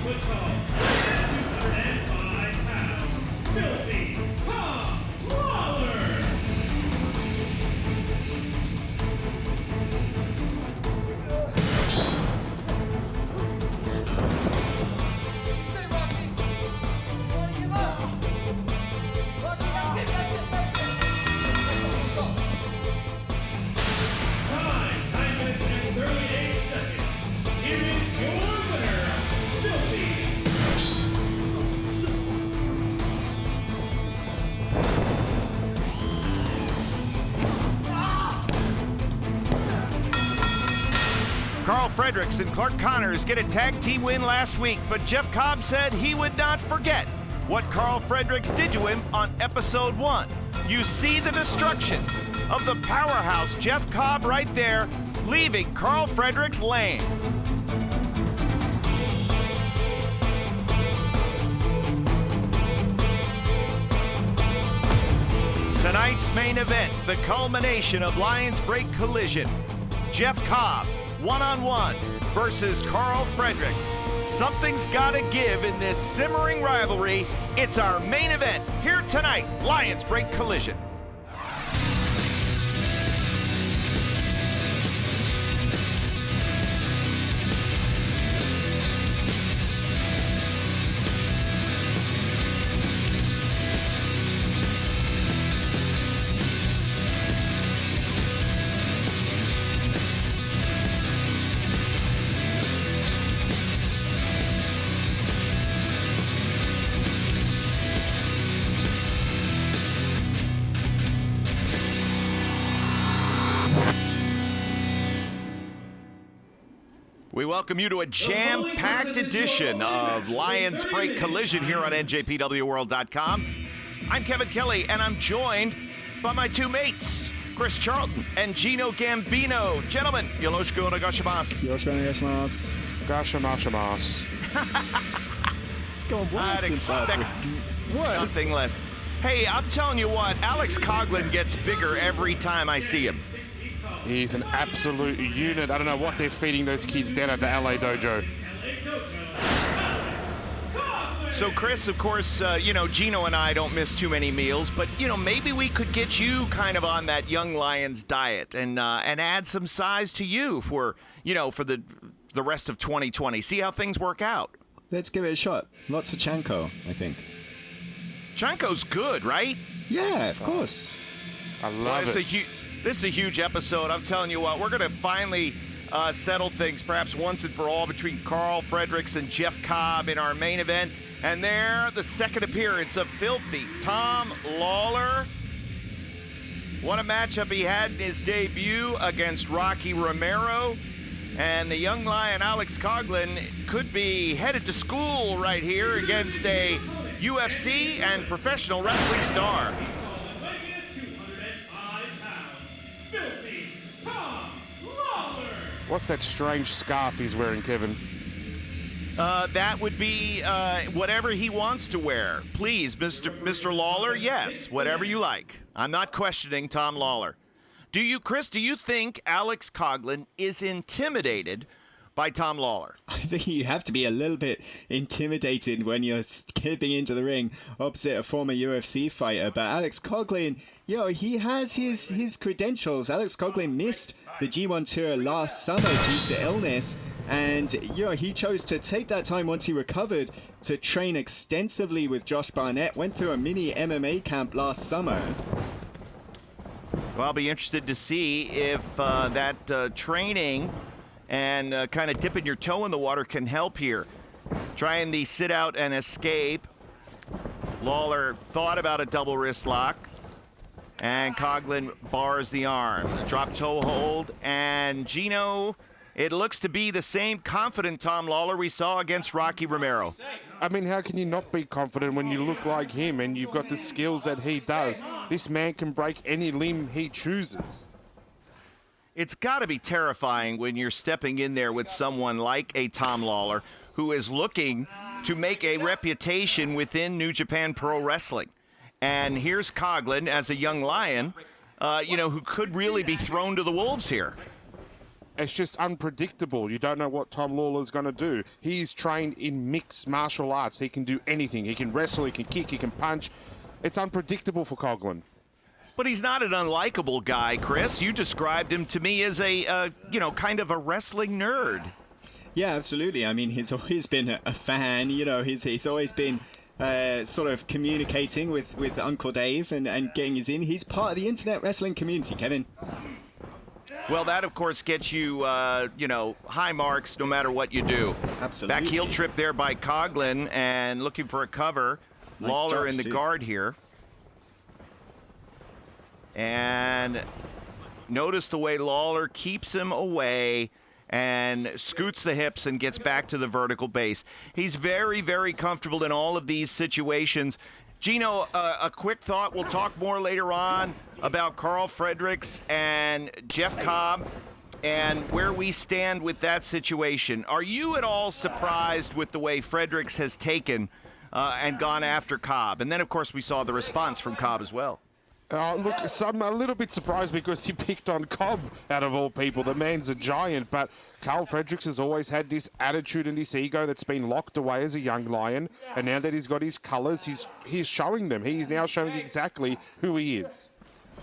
foot tall, 205 pounds, filthy Tom Lawler. Stay, Rocky. Don't want to give up. Rocky, that's it. Go. Time, 9 minutes and 38 seconds. Here is your winner, Filthy. Karl Fredricks and Clark Connors get a tag team win last week, but Jeff Cobb said he would not forget what Karl Fredricks did to him on episode 1. You see the destruction of the powerhouse Jeff Cobb right there, leaving Karl Fredricks lame. Tonight's main event, the culmination of Lions Break Collision. Jeff Cobb, one-on-one versus Karl Fredricks. Something's gotta give in this simmering rivalry. It's our main event here tonight, Lions Break Collision. We welcome you to a jam-packed edition of Lions Break Collision here on njpwworld.com. I'm Kevin Kelly, and I'm joined by my two mates, Chris Charlton and Gino Gambino. Gentlemen, yoroshiku onegaishimasu. Yoroshiku onegaishimasu. It's going well I'd since last expect week. nothing less. Hey, I'm telling you what, Alex Coughlin gets bigger every time I see him. He's an absolute unit. I don't know what they're feeding those kids down at the LA Dojo. So, Chris, of course, Gino and I don't miss too many meals, but, maybe we could get you kind of on that Young Lions diet and add some size to you for the rest of 2020. See how things work out. Let's give it a shot. Lots of Chanko, I think. Chanko's good, right? Yeah, of course. I love it. This is a huge episode. I'm telling you what, we're going to finally settle things perhaps once and for all between Karl Fredricks and Jeff Cobb in our main event. And there, the second appearance of Filthy Tom Lawler. What a matchup he had in his debut against Rocky Romero. And the young lion Alex Coughlin could be headed to school right here against a UFC and professional wrestling star. What's that strange scarf he's wearing, Kevin? That would be whatever he wants to wear. Please, Mr. Lawler, yes, whatever you like. I'm not questioning Tom Lawler. Chris, do you think Alex Coughlin is intimidated by Tom Lawler? I think you have to be a little bit intimidated when you're skipping into the ring opposite a former UFC fighter. But Alex Coughlin, he has his credentials. Alex Coughlin missed the G1 tour last summer due to illness. And, he chose to take that time once he recovered to train extensively with Josh Barnett. Went through a mini MMA camp last summer. Well, I'll be interested to see if that training and kind of dipping your toe in the water can help here. Trying the sit out and escape. Lawler thought about a double wrist lock. And Coughlin bars the arm. Drop toe hold. And Gino, it looks to be the same confident Tom Lawler we saw against Rocky Romero. I mean, how can you not be confident when you look like him and you've got the skills that he does? This man can break any limb he chooses. It's got to be terrifying when you're stepping in there with someone like a Tom Lawler who is looking to make a reputation within New Japan Pro Wrestling. And here's Coughlin as a young lion, who could really be thrown to the wolves here. It's just unpredictable. You don't know what Tom Lawler's going to do. He's trained in mixed martial arts. He can do anything. He can wrestle, he can kick, he can punch. It's unpredictable for Coughlin. But he's not an unlikable guy, Chris. You described him to me as a, kind of a wrestling nerd. Yeah, absolutely. I mean, he's always been a fan. He's always been sort of communicating with Uncle Dave and getting his in. He's part of the internet wrestling community, Kevin. Well, that, of course, gets you, high marks no matter what you do. Absolutely. Back heel trip there by Coughlin and looking for a cover. Nice Lawler drops, in the too. guard here. And notice the way Lawler keeps him away and scoots the hips and gets back to the vertical base. He's very, very comfortable in all of these situations. Gino, a quick thought. We'll talk more later on about Karl Fredericks and Jeff Cobb and where we stand with that situation. Are you at all surprised with the way Fredericks has taken and gone after Cobb? And then, of course, we saw the response from Cobb as well. Look, I'm a little bit surprised because he picked on Cobb out of all people. The man's a giant, but Karl Fredericks has always had this attitude and this ego that's been locked away as a young lion. And now that he's got his colours, he's showing them. He's now showing exactly who he is.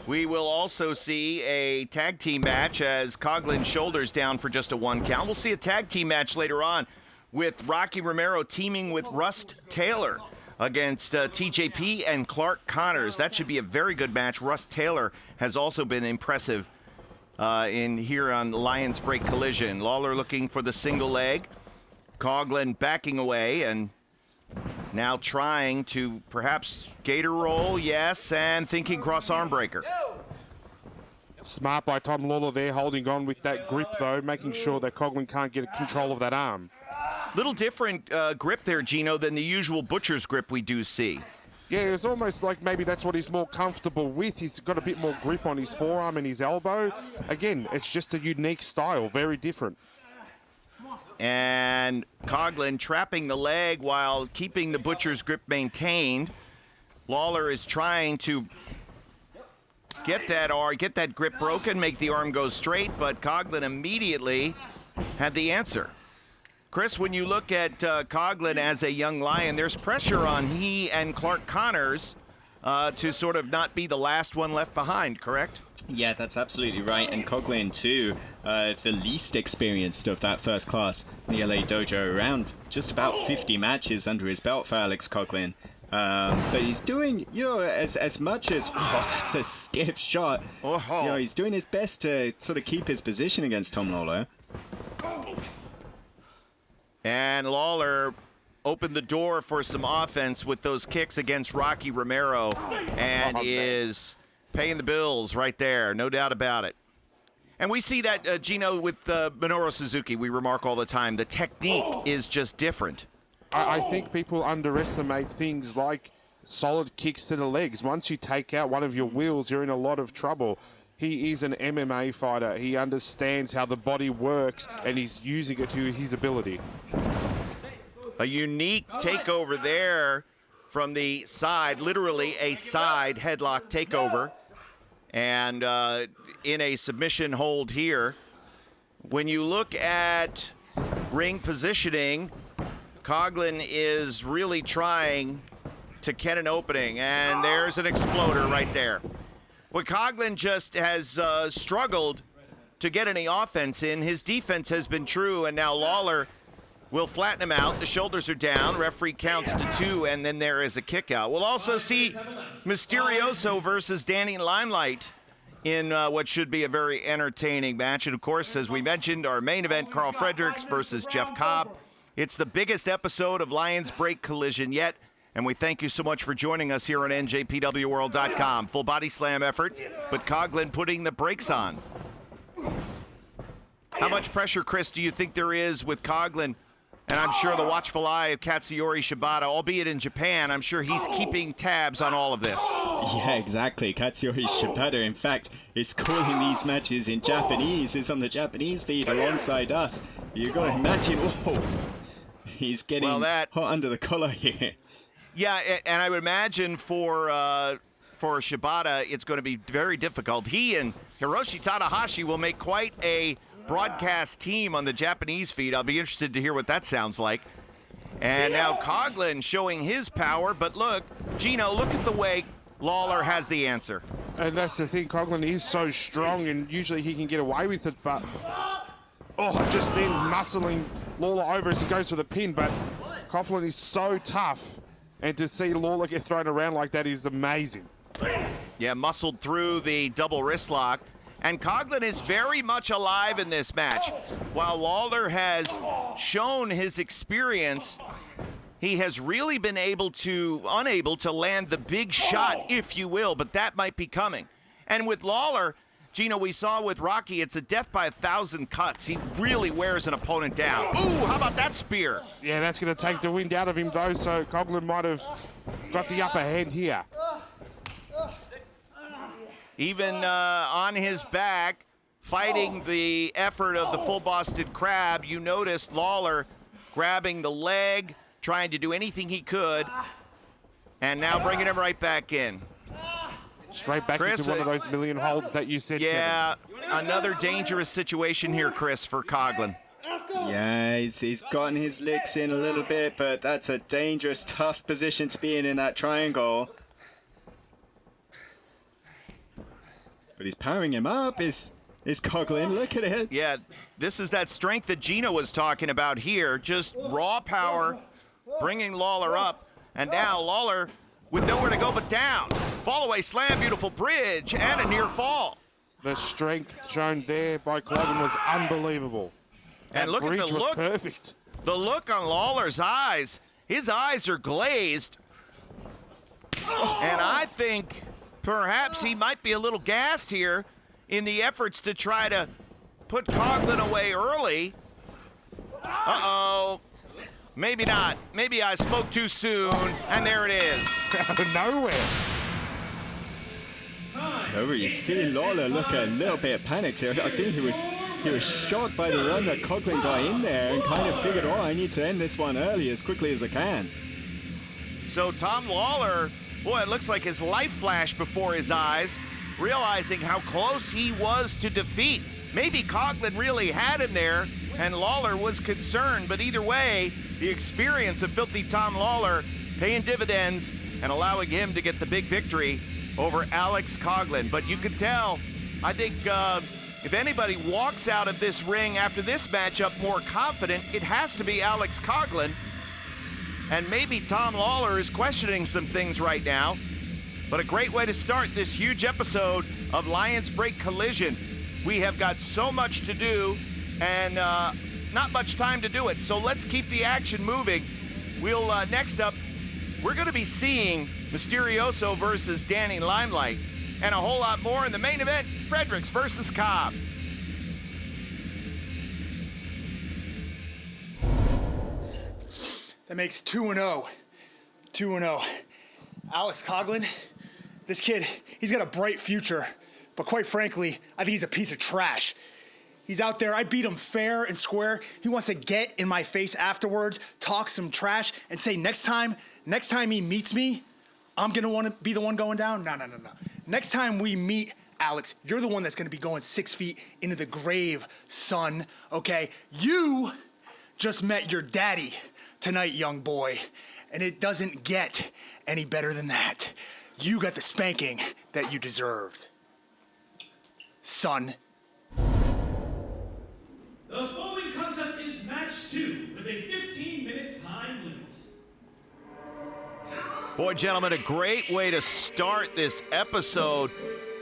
We will also see a tag team match as Coughlin's shoulders down for just a 1 count. We'll see a tag team match later on with Rocky Romero teaming with Russ Taylor against TJP and Clark Connors. That should be a very good match. Russ Taylor has also been impressive in here on Lions Break Collision. Lawler looking for the single leg. Coughlin backing away and now trying to perhaps gator roll, yes, and thinking cross arm breaker. Smart by Tom Lawler there, holding on with that grip, though, making sure that Coughlin can't get control of that arm. Little different grip there, Gino, than the usual butcher's grip we do see. Yeah, it's almost like maybe that's what he's more comfortable with. He's got a bit more grip on his forearm and his elbow. Again, it's just a unique style, very different. And Coughlin trapping the leg while keeping the butcher's grip maintained. Lawler is trying to get that grip broken, make the arm go straight, but Coughlin immediately had the answer. Chris, when you look at Coughlin as a young lion, there's pressure on he and Clark Connors to sort of not be the last one left behind, correct? Yeah, that's absolutely right. And Coughlin, too, the least experienced of that first class in the LA Dojo, around just about 50 matches under his belt for Alex Coughlin. But he's doing, as much as, that's a stiff shot. He's doing his best to sort of keep his position against Tom Lawler. And Lawler opened the door for some offense with those kicks against Rocky Romero and is paying the bills right there, no doubt about it. And we see that, Gino, with Minoru Suzuki, we remark all the time, the technique is just different. I think people underestimate things like solid kicks to the legs. Once you take out one of your wheels, you're in a lot of trouble. He is an MMA fighter. He understands how the body works, and he's using it to his ability. A unique takeover there from the side, literally a side headlock takeover. And in a submission hold here. When you look at ring positioning, Coughlin is really trying to get an opening, and there's an exploder right there. Well, Coughlin just has struggled to get any offense in. His defense has been true, and now Lawler will flatten him out. The shoulders are down. Referee counts to 2, and then there is a kick out. We'll also see Mysterioso versus Danny Limelight in what should be a very entertaining match. And, of course, as we mentioned, our main event, Karl Fredericks versus Jeff Cobb. It's the biggest episode of Lions Break Collision yet. And we thank you so much for joining us here on njpwworld.com. Full body slam effort, but Coughlin putting the brakes on. How much pressure, Chris, do you think there is with Coughlin? And I'm sure the watchful eye of Katsuyori Shibata, albeit in Japan, I'm sure he's keeping tabs on all of this. Yeah, exactly. Katsuyori Shibata, in fact, is calling these matches in Japanese. It's on the Japanese feed alongside us. You've got to imagine, he's getting hot under the collar here. Yeah, and I would imagine for Shibata, it's going to be very difficult. He and Hiroshi Tanahashi will make quite a broadcast team on the Japanese feed. I'll be interested to hear what that sounds like. And now Coughlin showing his power, but look, Gino, look at the way Lawler has the answer. And that's the thing, Coughlin is so strong, and usually he can get away with it, but... Oh, just then muscling Lawler over as he goes for the pin, but Coughlin is so tough, and to see Lawler get thrown around like that is amazing. Yeah, muscled through the double wrist lock. And Coughlin is very much alive in this match. While Lawler has shown his experience, he has really been unable to land the big shot, if you will, but that might be coming. And with Lawler, Gino, we saw with Rocky, it's a death by 1,000 cuts. He really wears an opponent down. Ooh, how about that spear? Yeah, that's going to take the wind out of him, though, so Coughlin might have got the upper hand here. Even on his back, fighting the effort of the full Boston Crab, you noticed Lawler grabbing the leg, trying to do anything he could, and now bringing him right back in. Straight back Chris, into one of those million holds that you said, yeah, another dangerous situation here, Chris, for Coughlin. Yeah, he's gotten his licks in a little bit, but that's a dangerous, tough position to be in that triangle. But he's powering him up, is Coughlin. Look at it. Yeah, this is that strength that Gino was talking about here. Just raw power, bringing Lawler up. And now Lawler with nowhere to go but down. Fall away slam, beautiful bridge, and a near fall. The strength shown there by Coughlin was unbelievable. And look at the bridge was look. Perfect. The look on Lawler's eyes. His eyes are glazed. And I think perhaps he might be a little gassed here in the efforts to try to put Coughlin away early. Uh-oh. Maybe not. Maybe I spoke too soon, and there it is. Out of nowhere. Over, you see Lawler look a little bit panicked here. I think he was shocked by the run that Coughlin got in there and kind of figured, oh, I need to end this one early as quickly as I can. So Tom Lawler, boy, it looks like his life flashed before his eyes, realizing how close he was to defeat. Maybe Coughlin really had him there, and Lawler was concerned, but either way, the experience of Filthy Tom Lawler paying dividends and allowing him to get the big victory over Alex Coughlin. But you can tell, I think if anybody walks out of this ring after this matchup more confident, it has to be Alex Coughlin. And maybe Tom Lawler is questioning some things right now. But a great way to start this huge episode of Lions Break Collision. We have got so much to do and not much time to do it. So let's keep the action moving. We'll next up, we're going to be seeing Mysterioso versus Danny Limelight and a whole lot more in the main event, Fredericks versus Cobb. That makes 2-0. 2-0. Alex Coughlin, this kid, he's got a bright future, but quite frankly, I think he's a piece of trash. He's out there, I beat him fair and square. He wants to get in my face afterwards, talk some trash, and say next time he meets me, I'm gonna wanna be the one going down? No. Next time we meet, Alex, you're the one that's gonna be going 6 feet into the grave, son, okay? You just met your daddy tonight, young boy, and it doesn't get any better than that. You got the spanking that you deserved, son. The following contest is match 2 with a 15-minute time limit. Boy, gentlemen, a great way to start this episode.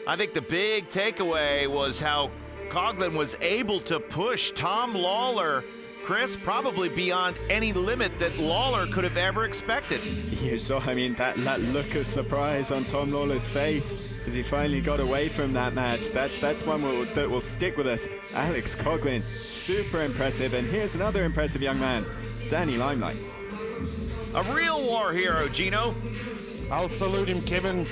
I think the big takeaway was how Coughlin was able to push Tom Lawler, Chris, probably beyond any limit that Lawler could have ever expected. You saw, I mean, that look of surprise on Tom Lawler's face as he finally got away from that match. That's one that will stick with us. Alex Coughlin, super impressive. And here's another impressive young man, Danny Limelight. A real war hero, Gino. I'll salute him, Kevin.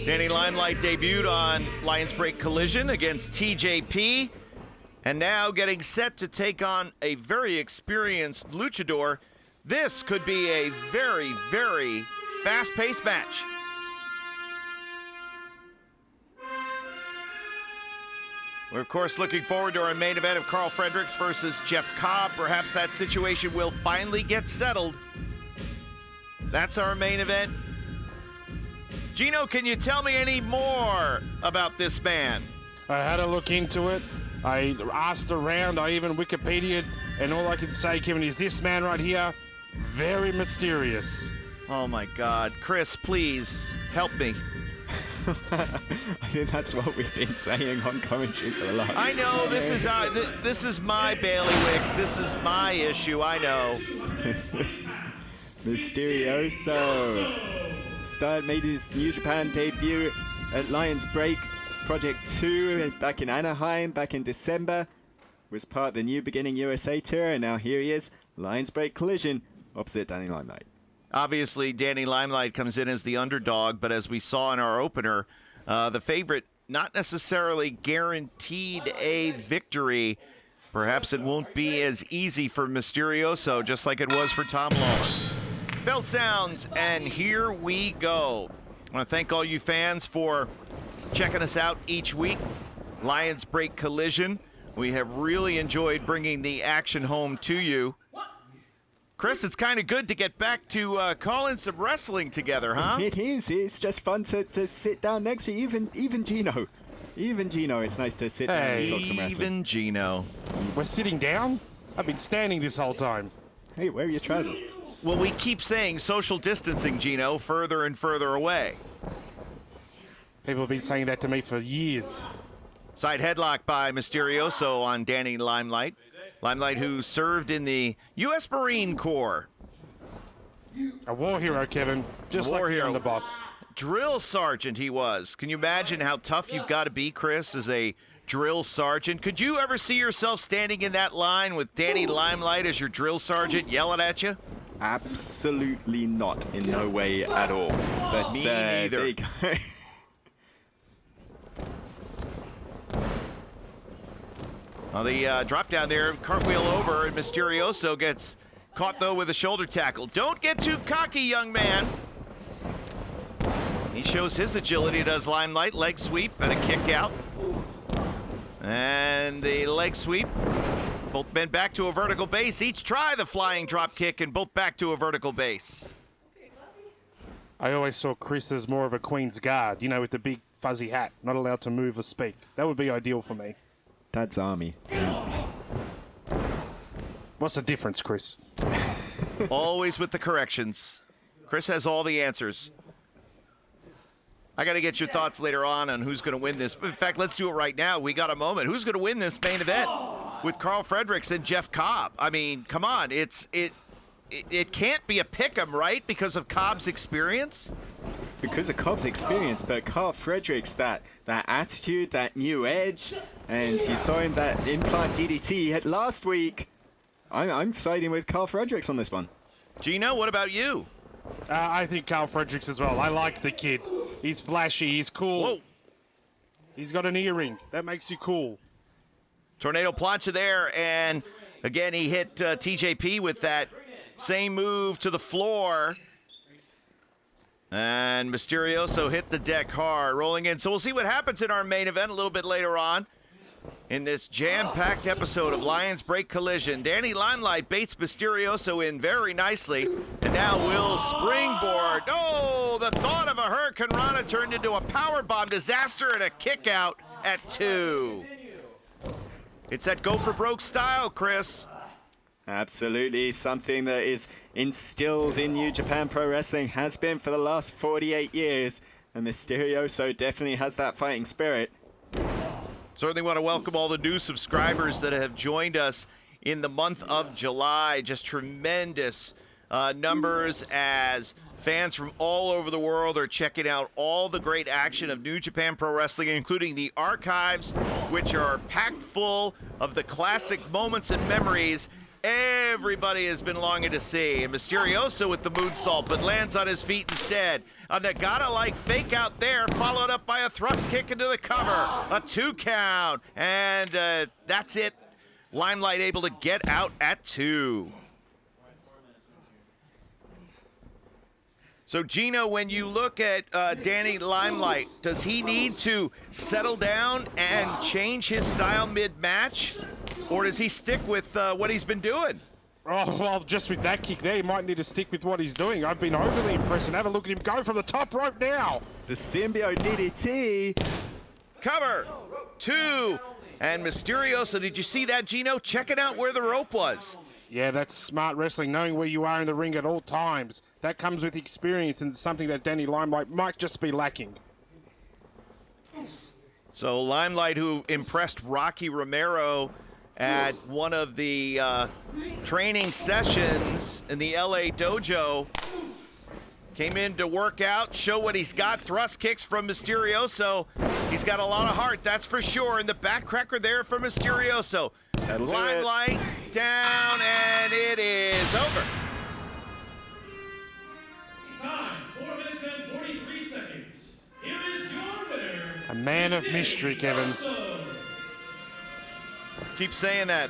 Danny Limelight debuted on Lions Break Collision against TJP, and now getting set to take on a very experienced luchador, This could be a very, very fast-paced match. We're, of course, looking forward to our main event of Karl Fredericks versus Jeff Cobb. Perhaps that situation will finally get settled. That's our main event. Gino, can you tell me any more about this man? I had a look into it. I asked around. I even Wikipedia'd, and all I can say, Kevin, is this man right here, very mysterious. Oh my God, Chris, please help me. I think that's what we've been saying on commentary for the last. I know this is my bailiwick. This is my issue. I know. Mysterioso made his New Japan debut at Lions Break Project 2 back in Anaheim back in December. Was part of the New Beginning USA tour, and now here he is, Lions Break Collision opposite Danny Limelight. Obviously, Danny Limelight comes in as the underdog, but as we saw in our opener, the favorite not necessarily guaranteed a victory. Perhaps it won't be as easy for Mysterioso, just like it was for Tom Lawler. Bell sounds, and here we go. I want to thank all you fans for checking us out each week. Lions Break Collision. We have really enjoyed bringing the action home to you. Chris, it's kind of good to get back to calling some wrestling together, huh? It is. It's just fun to sit down next to even Gino. Even Gino, it's nice to sit down and talk some wrestling. Even Gino. We're sitting down? I've been standing this whole time. Hey, where are your trousers? Well, we keep saying social distancing, Gino, further and further away. People have been saying that to me for years. Side headlock by Mysterioso on Danny Limelight. Limelight, who served in the U.S. Marine Corps. A war hero, Kevin. Just War like hero. the boss. Drill sergeant he was. Can you imagine how tough you've got to be, Chris, as a drill sergeant? Could you ever see yourself standing in that line with Danny Limelight as your drill sergeant yelling at you? Absolutely not. In no way at all. But, Me neither. There you go. Well, the drop down there, cartwheel over, and Mysterioso gets caught, though, with a shoulder tackle. Don't get too cocky, young man. He shows his agility, does Limelight. Leg sweep and a kick out. And the leg sweep. Both men back to a vertical base. Each try the flying drop kick, and both back to a vertical base. I always saw Chris as more of a Queen's Guard, you know, with the big fuzzy hat, not allowed to move or speak. That would be ideal for me. Dad's army. What's the difference, Chris? Always with the corrections. Chris has all the answers. I got to get your thoughts later on who's going to win this. In fact, let's do it right now. We got a moment. Who's going to win this main event with Karl Fredericks and Jeff Cobb? I mean, come on. It can't be a pick'em, right? Because of Cobb's experience? Because of Cobb's experience, but Karl Fredericks, that attitude, that new edge, and you saw him that implant DDT he had last week. I'm siding with Karl Fredericks on this one. Gino, what about you? I think Karl Fredericks as well. I like the kid. He's flashy. He's cool. Whoa. He's got an earring. That makes you cool. Tornado plancha there, and again, he hit TJP with that same move to the floor. And Mysterioso hit the deck hard, rolling in. So we'll see what happens in our main event a little bit later on in this jam-packed episode of Lions Break Collision. Danny Limelight baits Mysterioso in very nicely, and now will springboard. Oh, the thought of a Hurricane Rana turned into a powerbomb disaster and a kick out at 2. It's that go for broke style, Chris. Absolutely, something that is instilled in New Japan Pro Wrestling, has been for the last 48 years, and Mysterioso definitely has that fighting spirit. Certainly want to welcome all the new subscribers that have joined us in the month of July. Just tremendous numbers as fans from all over the world are checking out all the great action of New Japan Pro Wrestling, including the archives, which are packed full of the classic moments and memories everybody has been longing to see. And Mysterioso with the moonsault, but lands on his feet instead. A Nagata-like fake out there, followed up by a thrust kick into the cover. A 2 count. And that's it. Limelight able to get out at 2. So, Gino, when you look at Danny Limelight, does he need to settle down and change his style mid-match? Or does he stick with what he's been doing? Oh, well, just with that kick there, he might need to stick with what he's doing. I've been overly impressed, and have a look at him go from the top rope now. The symbiote DDT. Cover, 2, and Mysterioso. Did you see that, Gino? Checking out where the rope was. Yeah, that's smart wrestling, knowing where you are in the ring at all times. That comes with experience and something that Danny Limelight might just be lacking. So Limelight, who impressed Rocky Romero at one of the training sessions in the LA dojo, came in to work out, show what he's got. Thrust kicks from Mysterioso. He's got a lot of heart, that's for sure. And the backcracker there for Mysterioso. Limelight down, and it is over. Time, 4 minutes and 43 seconds. Here is your winner. A man of mystery, Kevin. Keep saying that.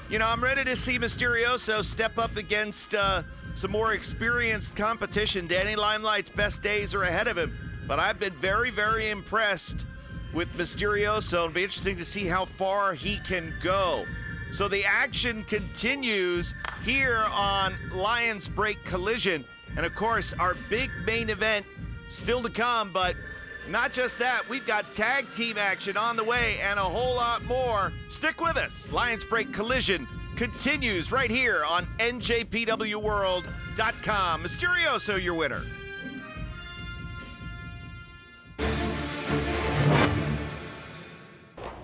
You know, I'm ready to see Mysterioso step up against some more experienced competition. Danny Limelight's best days are ahead of him, but I've been very, very impressed with Mysterioso. It'll be interesting to see how far he can go. So the action continues here on Lions Break Collision. And of course, our big main event still to come, but not just that, we've got tag team action on the way and a whole lot more. Stick with us. Lions Break Collision continues right here on njpwworld.com. Mysterioso, your winner.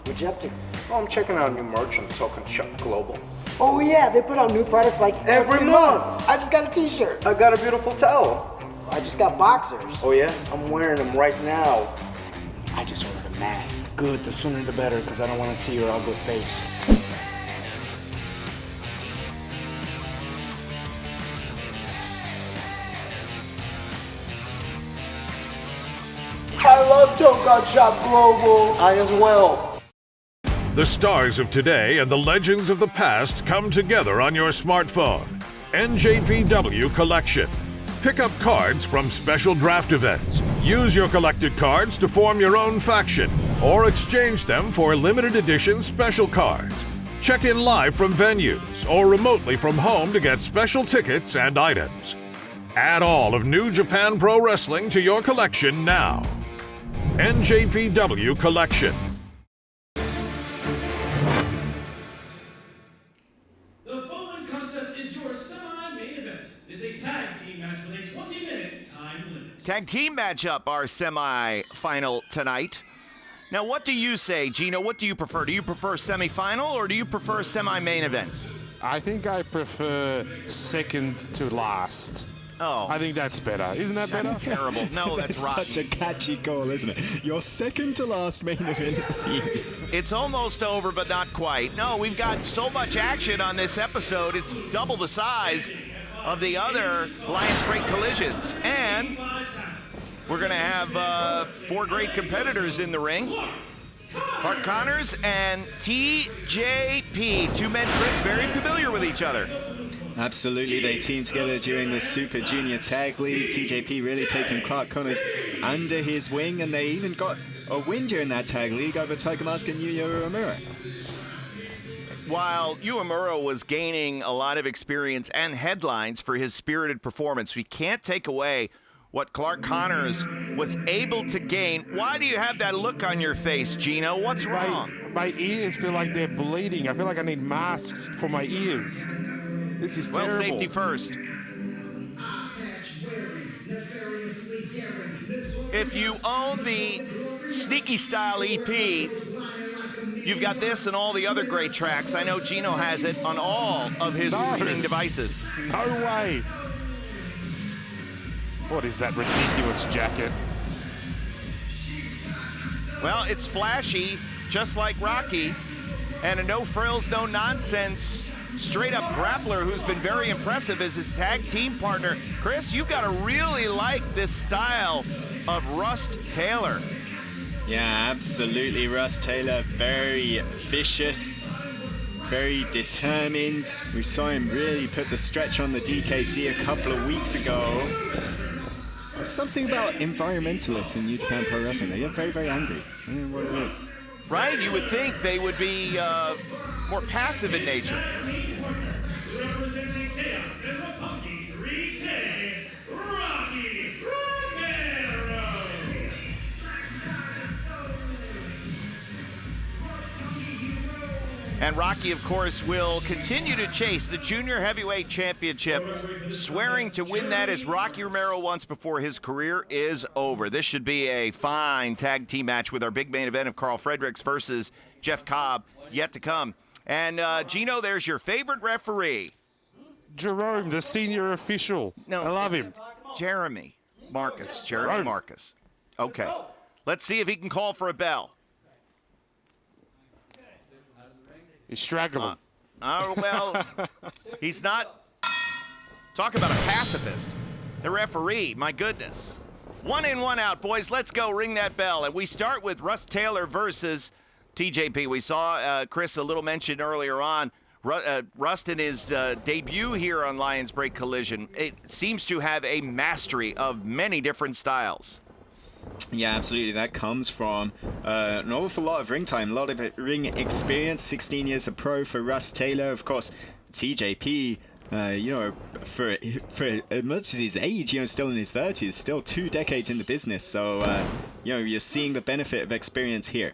Would you have to? Oh, I'm checking out new merch on Talking Shop Global. Oh yeah, they put out new products like every month. I just got a t-shirt. I got a beautiful towel. I just got boxers. Oh yeah? I'm wearing them right now. I just ordered a mask. Good, the sooner the better, because I don't want to see your ugly face. I love Token Shop Global. I as well. The stars of today and the legends of the past come together on your smartphone. NJPW Collection. Pick up cards from special draft events. Use your collected cards to form your own faction or exchange them for limited edition special cards. Check in live from venues or remotely from home to get special tickets and items. Add all of New Japan Pro Wrestling to your collection now. NJPW Collection. The following contest is your semi-main event. It is a tag team match with a 20-minute time limit. Tag team matchup, our semi-final tonight. Now, what do you say, Gino? What do you prefer? Do you prefer semi-final or do you prefer semi-main event? I think I prefer second to last. Oh, I think that's better. Isn't that better? that's terrible. No, that's It's rotten. such a catchy goal, isn't it? Your second to last main event. It's almost over, but not quite. No, we've got so much action on this episode. It's double the size of the other Lions Break Collisions. And we're going to have 4 great competitors in the ring. Clark Connors and TJP. Two men, Chris, very familiar with each other. Absolutely, they teamed together during the Super Junior Tag League. TJP really taking Clark Connors under his wing, and they even got a win during that tag league over Tiger Mask and Yuya Uemura. While Uemura was gaining a lot of experience and headlines for his spirited performance, we can't take away what Clark Connors was able to gain. Why do you have that look on your face, Gino? What's wrong? My ears feel like they're bleeding. I feel like I need masks for my ears. This is Well, terrible. safety first. If you own the Sneaky Style EP, you've got this and all the other great tracks. I know Gino has it on all of his streaming devices. No way. What is that ridiculous jacket? Well, it's flashy, just like Rocky, and a no frills, no nonsense, straight up grappler who's been very impressive as his tag team partner. Chris, you've got to really like this style of Russ Taylor. Yeah, absolutely. Russ Taylor, very vicious, very determined. We saw him really put the stretch on the DKC a couple of weeks ago. There's something about environmentalists in New Japan Pro Wrestling. They get very, very angry. I don't know what it is. Right? You would think they would be more passive in nature. Representing Chaos and the Funky 3K, Rocky Romero. And Rocky, of course, will continue to chase the Junior Heavyweight Championship, swearing to win that as Rocky Romero once before his career is over. This should be a fine tag team match with our big main event of Karl Fredericks versus Jeff Cobb yet to come. And, Gino, there's your favorite referee. Jerome, the senior official. No, I love him. Jeremy Marcus. Jeremy Marcus. Okay. Let's see if he can call for a bell. He's straggling. Well, he's not. Talk about a pacifist. The referee, my goodness. 1 in, 1 out, boys. Let's go. Ring that bell. And we start with Russ Taylor versus TJP. We saw, Chris, a little mention earlier on. Rust in his debut here on Lions Break Collision. It seems to have a mastery of many different styles. Yeah, absolutely. That comes from an awful lot of ring time, a lot of ring experience. 16 years of pro for Russ Taylor. Of course, TJP, for as much as his age, still in his 30s, still 2 decades in the business. So, you're seeing the benefit of experience here.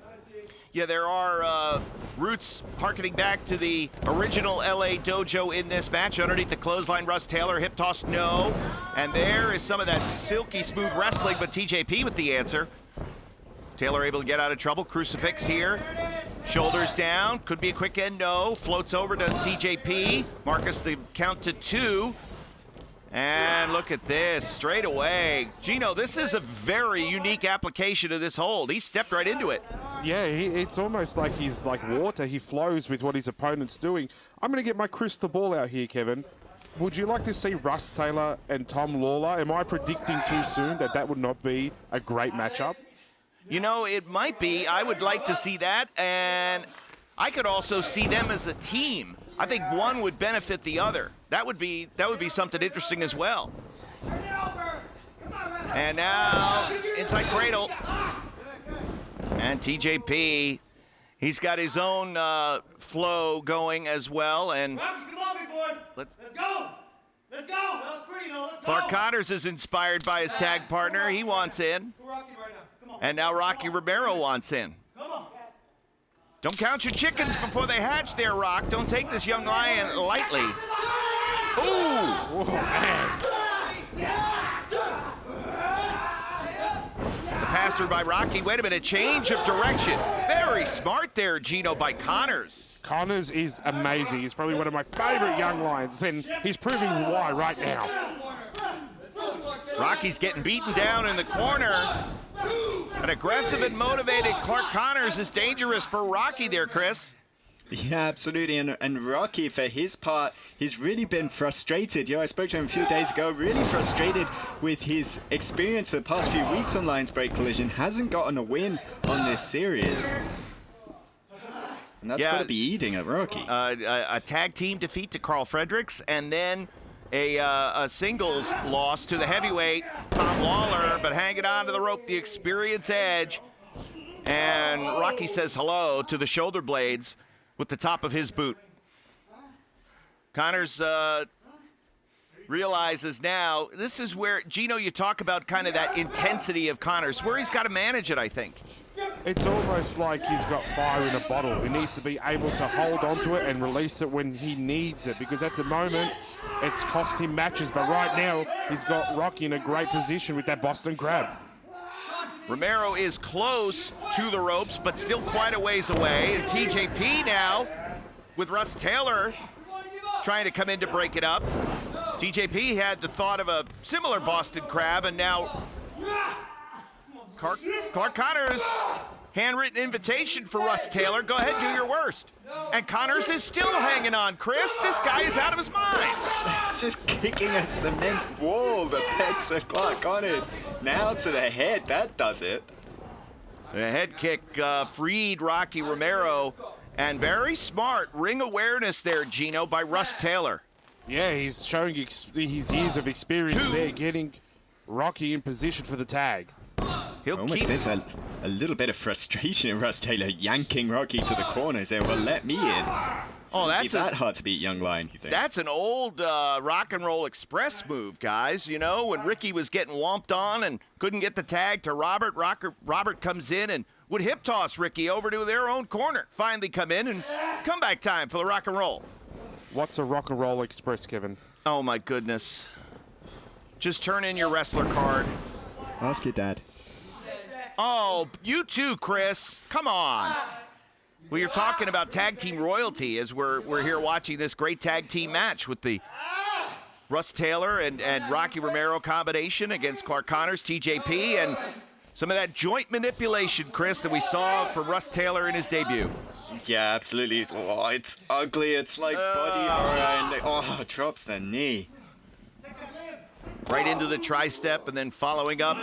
Yeah, there are roots harkening back to the original LA dojo in this match. Underneath the clothesline, Russ Taylor, hip toss, no. And there is some of that silky smooth wrestling, but TJP with the answer. Taylor able to get out of trouble. Crucifix here. Shoulders down. Could be a quick end, no. Floats over, does TJP. Marcus the count to 2. And look at this, straight away. Gino, this is a very unique application of this hold. He stepped right into it. Yeah, it's almost like he's like water. He flows with what his opponent's doing. I'm going to get my crystal ball out here, Kevin. Would you like to see Russ Taylor and Tom Lawler? Am I predicting too soon that would not be a great matchup? It might be. I would like to see that, and I could also see them as a team. I think one would benefit the other. That would be something interesting as well. And now, inside cradle. And TJP, he's got his own flow going as well. And Rocky, come on, big boy. Let's go. Let's go. That was pretty, though. Let's go. Clark Connors is inspired by his tag partner. He wants in. Rocky right now. Come on. And now Rocky Romero wants in. Come on. Don't count your chickens before they hatch there, Rock. Don't take this young lion lightly. Ooh! The pass through by Rocky. Wait a minute, change of direction. Very smart there, Gino, by Connors. Connors is amazing. He's probably one of my favorite young lions, and he's proving why right now. Rocky's getting beaten down in the corner. An aggressive and motivated Clark Connors is dangerous for Rocky there, Chris. Yeah, absolutely. And Rocky, for his part, he's really been frustrated. I spoke to him a few days ago, really frustrated with his experience the past few weeks on Lions Break Collision. Hasn't gotten a win on this series. And that's got to be eating at Rocky. A tag team defeat to Karl Fredericks, and then a singles loss to the heavyweight Tom Lawler, but hanging on to the rope, the experience edge. And Rocky says hello to the shoulder blades with the top of his boot. Connors realizes now, this is where, Gino, you talk about kind of that intensity of Connors, where he's got to manage it, I think. It's almost like he's got fire in a bottle. He needs to be able to hold onto it and release it when he needs it, because at the moment, it's cost him matches. But right now, he's got Rocky in a great position with that Boston Crab. Romero is close to the ropes, but still quite a ways away. And TJP now, with Russ Taylor trying to come in to break it up. TJP had the thought of a similar Boston Crab, and now Clark Connors, handwritten invitation for Russ Taylor. Go ahead, do your worst. And Connors is still hanging on, Chris. This guy is out of his mind. It's just kicking a cement wall, the pecs of Clark Connors. Now to the head, that does it. The head kick freed Rocky Romero. And very smart ring awareness there, Gino, by Russ Taylor. Yeah, he's showing his years of experience there, getting Rocky in position for the tag. He'll Almost keep... sense a little bit of frustration in Russ Taylor yanking Rocky to the corner, saying, well, let me in. Oh, Be that hard to beat young lion, you think? That's an old rock and roll express move, guys. You know, when Ricky was getting whomped on and couldn't get the tag to Robert, Robert comes in and would hip toss Ricky over to their own corner. Finally come in and comeback time for the rock and roll. What's a rock and roll express, Kevin? Oh, my goodness. Just turn in your wrestler card. Ask your dad. Oh, you too, Chris. Come on. Well, you're talking about tag team royalty as we're here watching this great tag team match with the Russ Taylor and Rocky Romero combination against Clark Connors, TJP, and some of that joint manipulation, Chris, that we saw from Russ Taylor in his debut. Yeah, absolutely. Oh, it's ugly. It's like body horror. And drops the knee. Right into the tri-step and then following up,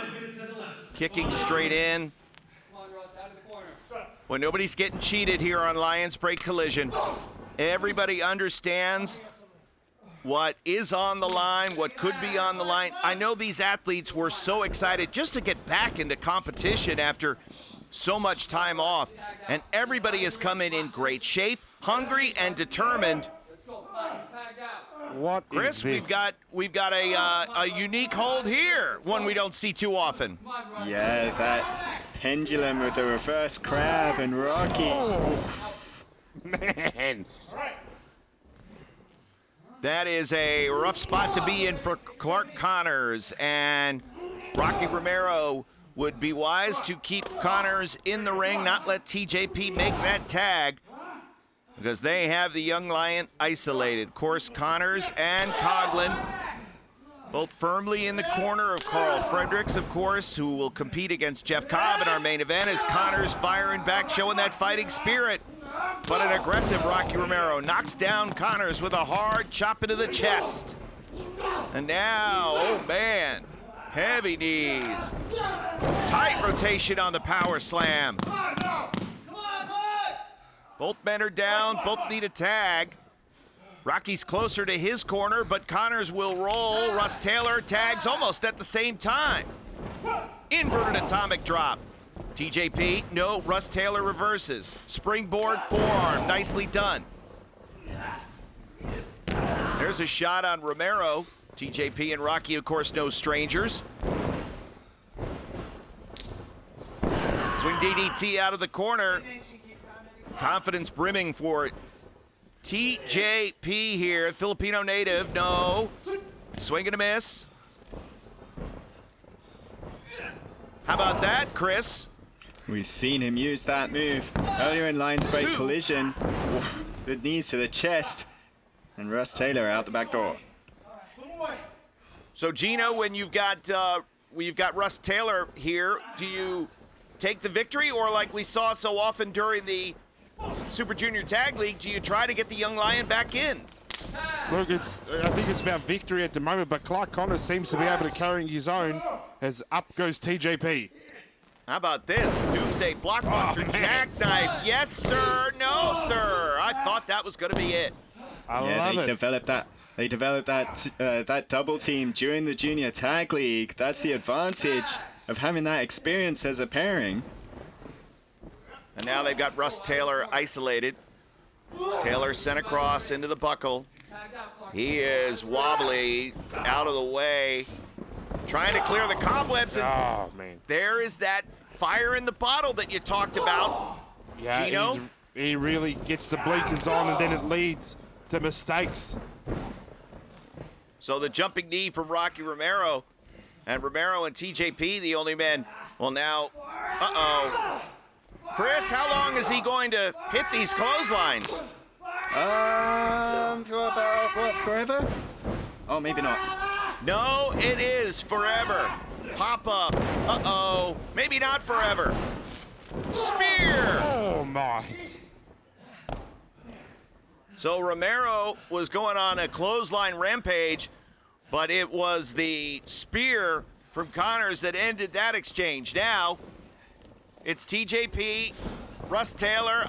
kicking straight in. Well, nobody's getting cheated here on Lions Break Collision. Everybody understands what is on the line, what could be on the line. I know these athletes were so excited just to get back into competition after so much time off. And everybody has come in great shape, hungry and determined. What Chris, is this? we've got a unique hold here, one we don't see too often. Yeah, that pendulum with the reverse crab and Rocky. Man. That is a rough spot to be in for Clark Connors, and Rocky Romero would be wise to keep Connors in the ring, not let TJP make that tag, because they have the young lion isolated. Of course, Connors and Coughlin both firmly in the corner of Karl Fredericks, of course, who will compete against Jeff Cobb in our main event, as Connors firing back, showing that fighting spirit. But an aggressive Rocky Romero knocks down Connors with a hard chop into the chest. And now, oh man, heavy knees. Tight rotation on the power slam. Both men are down, both need a tag. Rocky's closer to his corner, but Connors will roll. Russ Taylor tags almost at the same time. Inverted atomic drop. TJP, no, Russ Taylor reverses. Springboard forearm, nicely done. There's a shot on Romero. TJP and Rocky, of course, no strangers. Swing DDT out of the corner. Confidence brimming for TJP here. Filipino native, no. Swing and a miss. How about that, Chris? We've seen him use that move earlier in Lions Break Collision. Oof, the knees to the chest. And Russ Taylor out the back door. So, Gino, when you've got Russ Taylor here, do you take the victory, or like we saw so often during the Super Junior Tag League, do you try to get the young lion back in? Look, I think it's about victory at the moment, but Clark Connors seems to be able to carry his own as up goes TJP. How about this? Doomsday blockbuster jackknife. Yes, sir. No, sir. I thought that was going to be it. They developed that double team during the Junior Tag League. That's the advantage of having that experience as a pairing. And now they've got Russ Taylor isolated. Taylor sent across into the buckle. He is wobbly, out of the way, trying to clear the cobwebs. And man. There is that fire in the bottle that you talked about, Yeah, Gino. he really gets the blinkers on, and then it leads to mistakes. So the jumping knee from Rocky Romero, and Romero and TJP, the only men. Well, now, Chris, how long is he going to hit these clotheslines? For about, what, forever? Oh, maybe not. No, it is forever. Pop up. Maybe not forever. Spear. Oh, my. So Romero was going on a clothesline rampage, but it was the spear from Connors that ended that exchange. Now, it's TJP, Russ Taylor.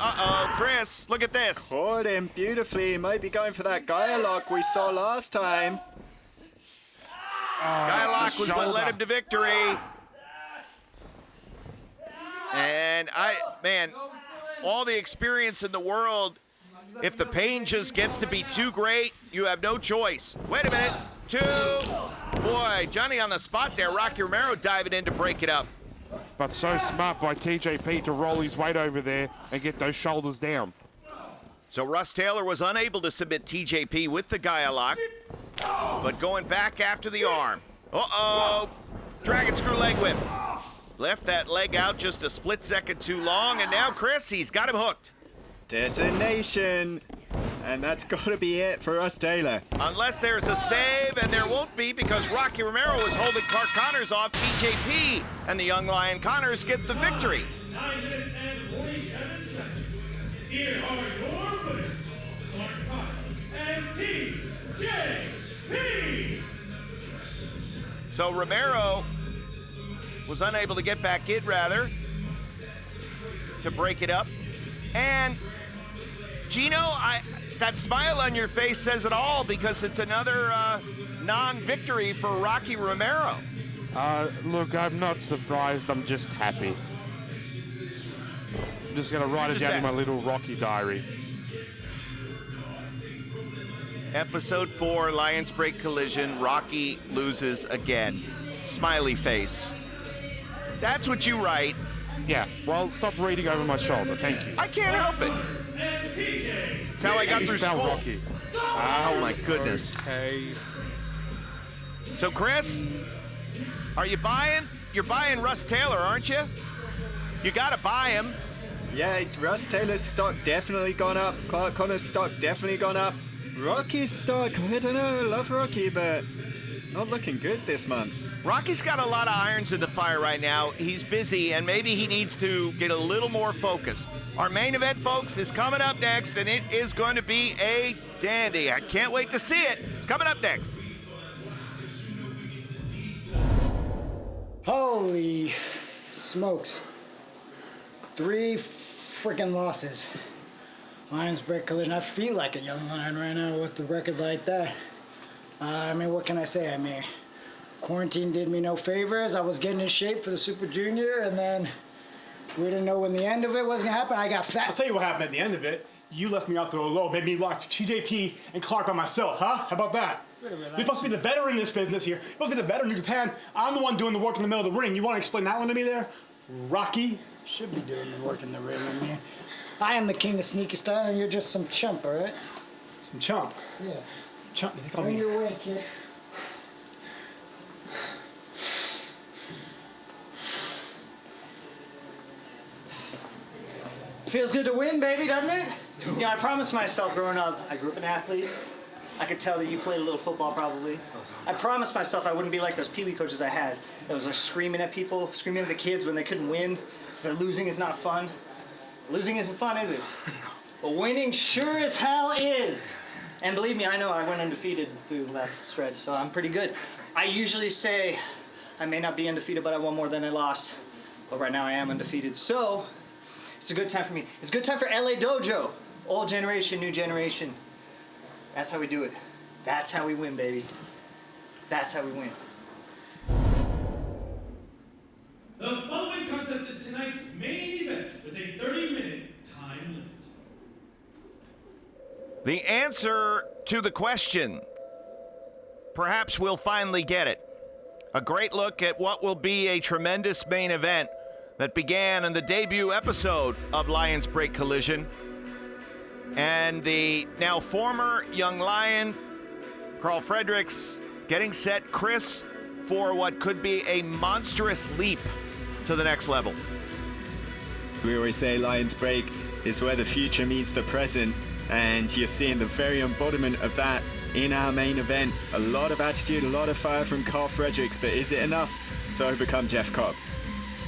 Chris, look at this. Caught him beautifully. He might be going for that Gaia lock we saw last time. Skylock was what led him to victory. And man, all the experience in the world, if the pain just gets to be too great, you have no choice. Wait a minute, 2. Boy, Johnny on the spot there. Rocky Romero diving in to break it up. But so smart by TJP to roll his weight over there and get those shoulders down. So Russ Taylor was unable to submit TJP with the Gaia lock, but going back after the arm. Uh-oh, dragon screw leg whip. Left that leg out just a split second too long, and now Chris, he's got him hooked. Detonation. And that's got to be it for Russ Taylor. Unless there's a save, and there won't be because Rocky Romero was holding Clark Connors off TJP, and the young Lion Connors get the victory. 9 minutes and 47 seconds. Here are your winners, Clark Connors and TJP. So Romero was unable to get back in, rather, to break it up. And Gino, that smile on your face says it all because it's another non-victory for Rocky Romero. Look, I'm not surprised. I'm just happy. I'm just going to write it down in my little Rocky diary. Episode 4, Lions break collision. Rocky loses again. Smiley face. That's what you write. Yeah, well, stop reading over my shoulder. Thank you. I can't help it. That's how I got through Spell school. Rocky. Oh, my goodness. Okay. So, Chris, are you buying? You're buying Russ Taylor, aren't you? You got to buy him. Yeah, Russ Taylor's stock definitely gone up. Clark Connors' stock definitely gone up. Rocky's stock, I don't know, I love Rocky, but not looking good this month. Rocky's got a lot of irons in the fire right now. He's busy, and maybe he needs to get a little more focused. Our main event, folks, is coming up next, and it is going to be a dandy. I can't wait to see it. It's coming up next. Holy smokes. 3 freaking losses. Lions break collision. I feel like a young lion right now with the record like that. I mean, what can I say? I mean, quarantine did me no favors. I was getting in shape for the Super Junior, and then we didn't know when the end of it was going to happen. I got fat. I'll tell you what happened at the end of it. You left me out there alone, made me watch TJP and Clark by myself, huh? How about that? You're supposed to be the veteran in this business here. You're supposed to be the veteran in New Japan. I'm the one doing the work in the middle of the ring. You want to explain that one to me there? Rocky? Should be doing the work in the ring. I mean, I am the king of sneaky style, and you're just some chump, all right? Some chump? Yeah. Chump? They call Bring me... your way, kid. Feels good to win, baby, doesn't it? You know, I promised myself growing up, I grew up an athlete. I could tell that you played a little football probably. I promised myself I wouldn't be like those Pee-wee coaches I had. That was like screaming at people, screaming at the kids when they couldn't win. Because losing is not fun. Losing isn't fun, is it? But winning sure as hell is. And believe me, I know I went undefeated through the last stretch, so I'm pretty good. I usually say I may not be undefeated, but I won more than I lost. But right now I am undefeated. So, it's a good time for me. It's a good time for LA Dojo. Old generation, new generation. That's how we do it. That's how we win, baby. That's how we win. The following contest is tonight's main event with a 30-minute time limit. The answer to the question. Perhaps we'll finally get it. A great look at what will be a tremendous main event that began in the debut episode of Lions Break Collision. And the now former young Lion, Karl Fredericks, getting set, Chris, for what could be a monstrous leap to the next level. We always say Lions Break is where the future meets the present, and you're seeing the very embodiment of that in our main event. A lot of attitude, a lot of fire from Karl Fredericks, but is it enough to overcome Jeff Cobb?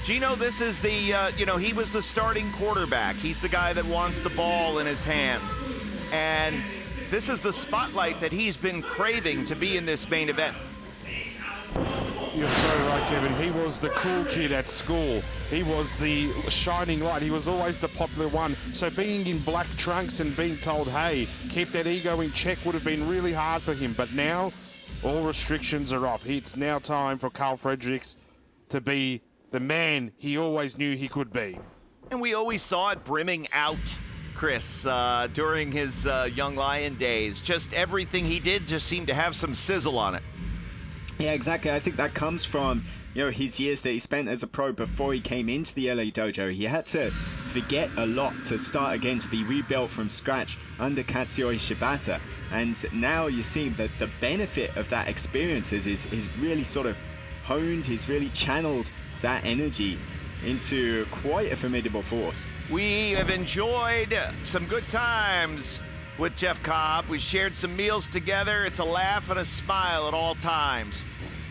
Gino, this is the, he was the starting quarterback. He's the guy that wants the ball in his hand. And this is the spotlight that he's been craving to be in this main event. You're so right, Kevin. He was the cool kid at school. He was the shining light. He was always the popular one. So being in black trunks and being told, hey, keep that ego in check would have been really hard for him. But now, All restrictions are off. It's now time for Karl Fredericks to be the man he always knew he could be. And we always saw it brimming out, Chris, during his Young Lion days. Just everything he did just seemed to have some sizzle on it. Yeah, exactly. I think that comes from, his years that he spent as a pro before he came into the LA dojo. He had to forget a lot to start again, to be rebuilt from scratch under Katsuyori Shibata. And now you're seeing that the benefit of that experience is really sort of honed. He's really channeled that energy into quite a formidable force. We have enjoyed some good times with Jeff Cobb. We shared some meals together. It's a laugh and a smile at all times.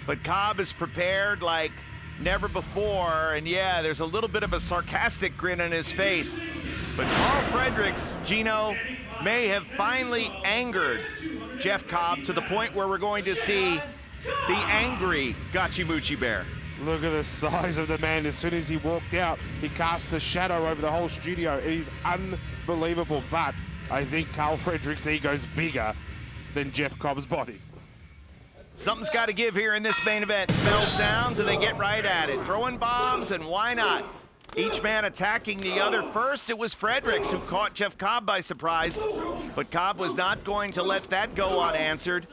But Cobb is prepared like never before, and yeah, there's a little bit of a sarcastic grin on his face. But Karl Fredericks, Gino, may have finally angered Jeff Cobb to the point where we're going to see the angry Gachimuchi Bear. Look at the size of the man. As soon as he walked out, he cast a shadow over the whole studio. It is unbelievable, but I think Karl Fredericks' ego's bigger than Jeff Cobb's body. Something's got to give here in this main event. Bell sounds and they get right at it. Throwing bombs, and why not? Each man attacking the other. First, it was Fredericks who caught Jeff Cobb by surprise, but Cobb was not going to let that go unanswered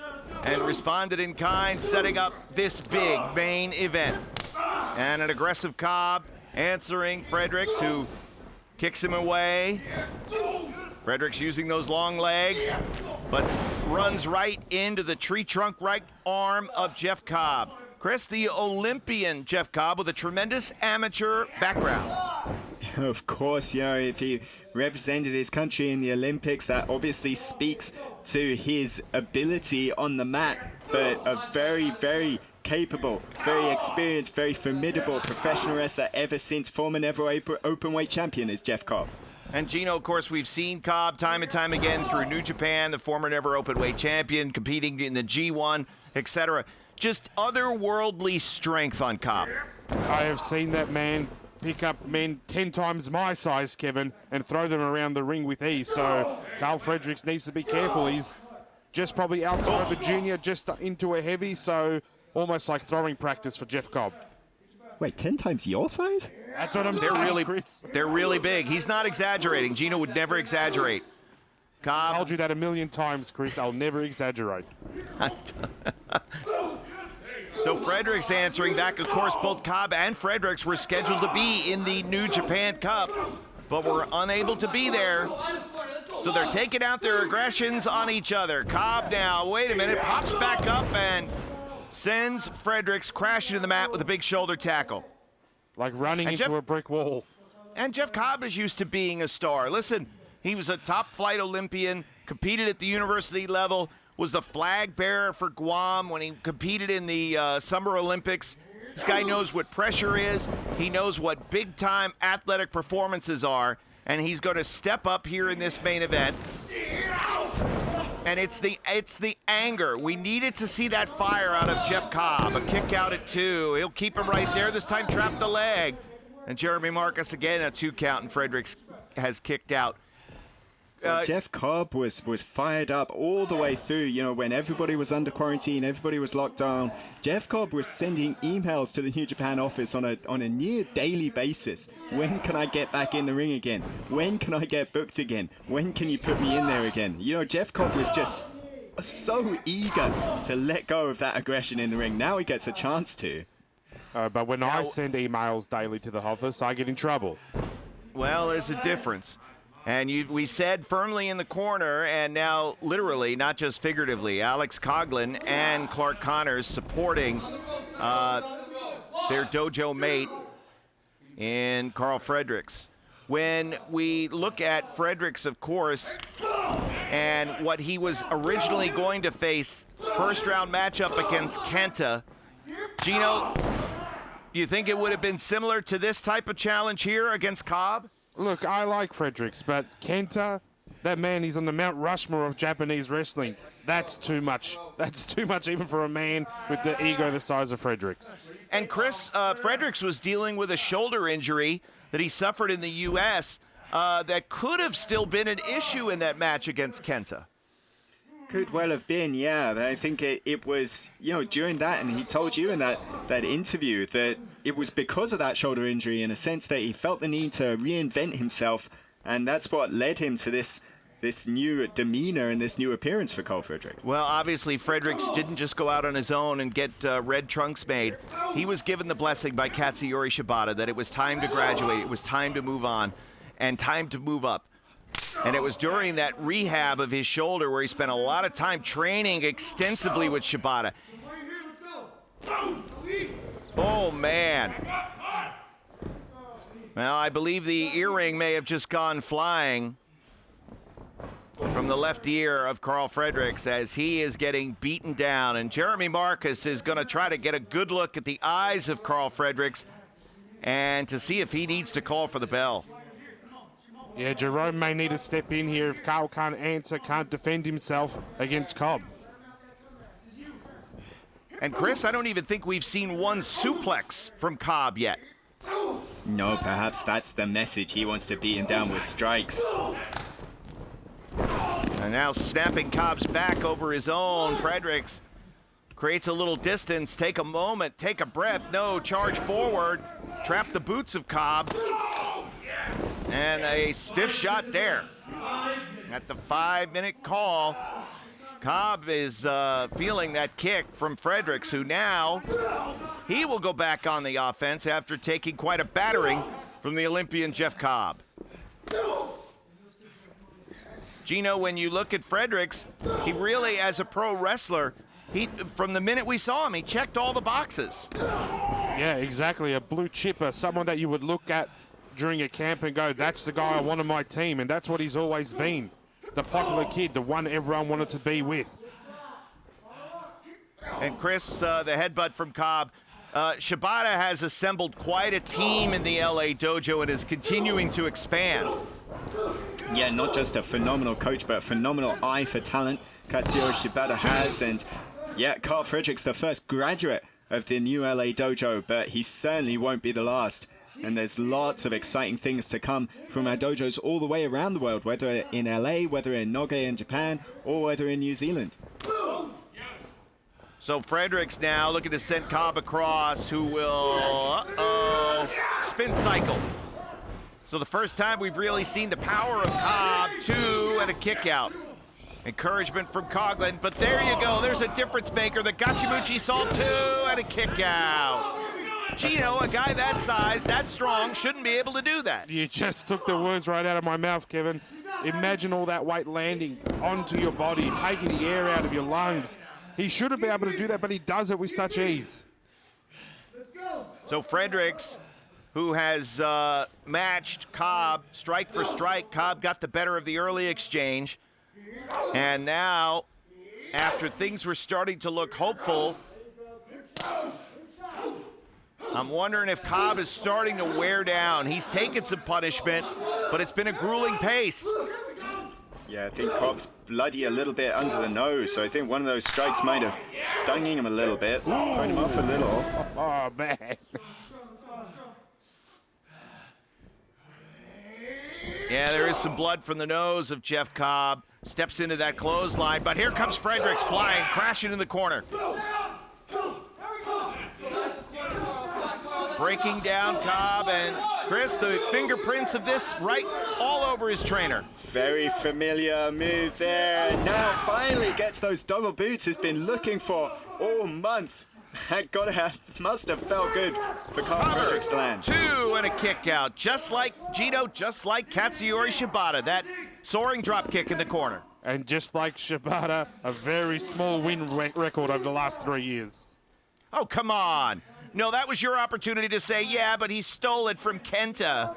and responded in kind, setting up this big main event. And an aggressive Cobb answering Fredericks, who kicks him away. Fredericks using those long legs, but runs right into the tree trunk right arm of Jeff Cobb. Chris, the Olympian Jeff Cobb with a tremendous amateur background. Of course, if he represented his country in the Olympics, that obviously speaks to his ability on the mat, but a very, very capable, very experienced, very formidable professional wrestler ever since former never openweight champion is Jeff Cobb. And Gino, of course, we've seen Cobb time and time again through New Japan, the former never openweight champion, competing in the G1, etc. Just otherworldly strength on Cobb. I have seen that man pick up men 10 times my size, Kevin, and throw them around the ring with ease. So Karl Fredericks needs to be careful. He's just probably outside of a junior, just into a heavy, so almost like throwing practice for Jeff Cobb. Wait, 10 times your size? That's what I'm saying, Chris. They're really big. He's not exaggerating. Gino would never exaggerate. Cobb. I told you that a million times, Chris. I'll never exaggerate. So Fredericks answering back. Of course, both Cobb and Fredericks were scheduled to be in the New Japan Cup, but were unable to be there. So they're taking out their aggressions on each other. Cobb now, wait a minute, pops back up and sends Fredericks crashing to the mat with a big shoulder tackle. Like running into a brick wall. And Jeff Cobb is used to being a star. Listen, he was a top-flight Olympian, competed at the university level, was the flag bearer for Guam when he competed in the Summer Olympics. This guy knows what pressure is. He knows what big-time athletic performances are, and he's going to step up here in this main event. And it's the anger. We needed to see that fire out of Jeff Cobb. A kick out at 2. He'll keep him right there. This time trap the leg. And Jeremy Marcus again a 2 count, and Fredericks has kicked out. Jeff Cobb was fired up all the way through, when everybody was under quarantine, everybody was locked down. Jeff Cobb was sending emails to the New Japan office on a near daily basis. When can I get back in the ring again? When can I get booked again? When can you put me in there again? Jeff Cobb was just so eager to let go of that aggression in the ring. Now he gets a chance to. But when I send emails daily to the office, I get in trouble. Well, there's a difference. And we said firmly in the corner, and now literally, not just figuratively, Alex Coughlin and Clark Connors supporting their dojo mate in Karl Fredericks. When we look at Fredericks, of course, and what he was originally going to face, first-round matchup against Kenta, Gino, do you think it would have been similar to this type of challenge here against Cobb? Look, I like Fredericks, but Kenta, that man, he's on the Mount Rushmore of Japanese wrestling. That's too much. That's too much even for a man with the ego the size of Fredericks. And Chris, Fredericks was dealing with a shoulder injury that he suffered in the U.S. That could have still been an issue in that match against Kenta. Could well have been, yeah. But I think it was, during that, and he told you in that interview that it was because of that shoulder injury, in a sense that he felt the need to reinvent himself, and that's what led him to this new demeanor and this new appearance for Karl Fredericks. Well, obviously, Fredericks didn't just go out on his own and get red trunks made. He was given the blessing by Katsuyori Shibata that it was time to graduate, it was time to move on, and time to move up. And it was during that rehab of his shoulder where he spent a lot of time training extensively with Shibata. Oh, man. Well, I believe the earring may have just gone flying from the left ear of Karl Fredericks as he is getting beaten down. And Jeremy Marcus is going to try to get a good look at the eyes of Karl Fredericks and to see if he needs to call for the bell. Yeah, Jerome may need to step in here if Karl can't answer, can't defend himself against Cobb. And Chris, I don't even think we've seen one suplex from Cobb yet. No, perhaps that's the message. He wants to beat him down with strikes. And now snapping Cobb's back over his own. Fredericks creates a little distance. Take a moment, take a breath. No, charge forward. Trap the boots of Cobb. And a stiff shot there. At the 5-minute call, Cobb is feeling that kick from Fredericks, who now, he will go back on the offense after taking quite a battering from the Olympian Jeff Cobb. Gino, when you look at Fredericks, he really, as a pro wrestler, from the minute we saw him, he checked all the boxes. Yeah, exactly. A blue chipper, someone that you would look at during a camp and go, that's the guy I want on my team, and that's what he's always been. The popular kid, the one everyone wanted to be with. And Chris, the headbutt from Cobb. Shibata has assembled quite a team in the LA dojo and is continuing to expand. Yeah, not just a phenomenal coach, but a phenomenal eye for talent Katsuyori Shibata has. And yeah, Karl Fredericks, the first graduate of the new LA dojo, but he certainly won't be the last. And there's lots of exciting things to come from our dojos all the way around the world, whether in LA, whether in Noge in Japan, or whether in New Zealand. So Fredericks now looking to send Cobb across, who will, spin cycle. So the first time we've really seen the power of Cobb, 2 and a kick out. Encouragement from Coughlin, but there you go. There's a difference maker. The Gachimuchi Salt 2 and a kick out. Gino, a guy that size, that strong, shouldn't be able to do that. You just took the words right out of my mouth, Kevin. Imagine all that weight landing onto your body, taking the air out of your lungs. He shouldn't be able to do that, but he does it with such ease. So Fredericks, who has matched Cobb strike for strike. Cobb got the better of the early exchange. And now, after things were starting to look hopeful, I'm wondering if Cobb is starting to wear down. He's taken some punishment, but it's been a grueling pace. Yeah, I think Cobb's bloody a little bit under the nose, so I think one of those strikes might have stung him a little bit, thrown him off a little. Oh, man. Yeah, there is some blood from the nose of Jeff Cobb. Steps into that clothesline, but here comes Fredericks flying, crashing in the corner. Breaking down Cobb, and Chris, the fingerprints of this right all over his trainer. Very familiar move there. Now finally gets those double boots he's been looking for all month. That must have felt good for Karl Fredericks to land. 2 and a kick out, just like Gino, just like Katsuyori Shibata. That soaring drop kick in the corner. And just like Shibata, a very small win record over the last 3 years. Oh, come on. No, that was your opportunity to say, yeah, but he stole it from Kenta.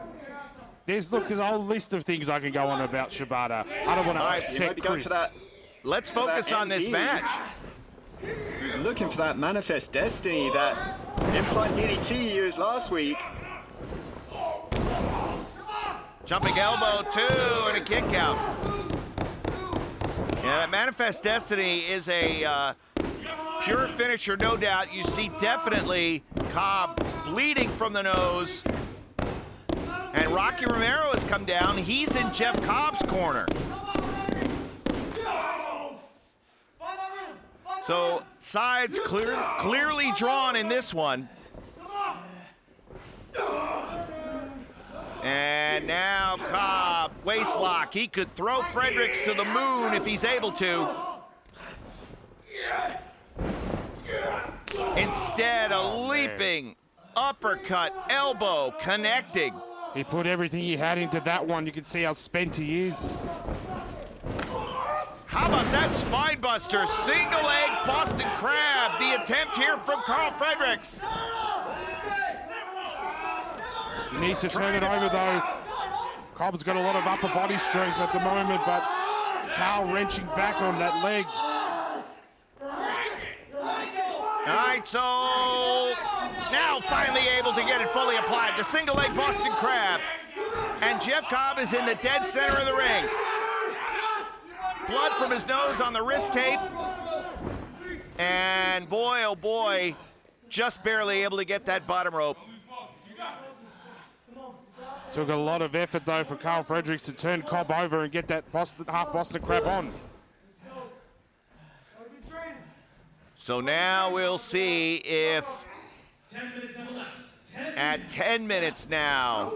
There's a whole list of things I can go on about Shibata. I don't want to upset Chris. Let's focus on this match. Who's looking for that Manifest Destiny, that implant DDT he used last week. Jumping elbow, 2 and a kick out. Yeah, that Manifest Destiny is a pure finisher, no doubt. You see definitely Cobb bleeding from the nose. And Rocky Romero has come down. He's in Jeff Cobb's corner. So sides clearly drawn in this one. And now Cobb, waist lock. He could throw Fredericks to the moon if he's able to. Instead, a leaping uppercut, elbow, connecting. He put everything he had into that one. You can see how spent he is. How about that spine buster? Single leg Boston Crab. The attempt here from Karl Fredericks. He needs to turn it over, though. Cobb's got a lot of upper body strength at the moment, but Karl wrenching back on that leg. All right, so now finally able to get it fully applied. The single leg Boston Crab. And Jeff Cobb is in the dead center of the ring. Blood from his nose on the wrist tape. And boy, oh boy, just barely able to get that bottom rope. Took a lot of effort, though, for Karl Fredericks to turn Cobb over and get that half Boston Crab on. So now we'll see if 10 minutes have elapsed. at 10 minutes now,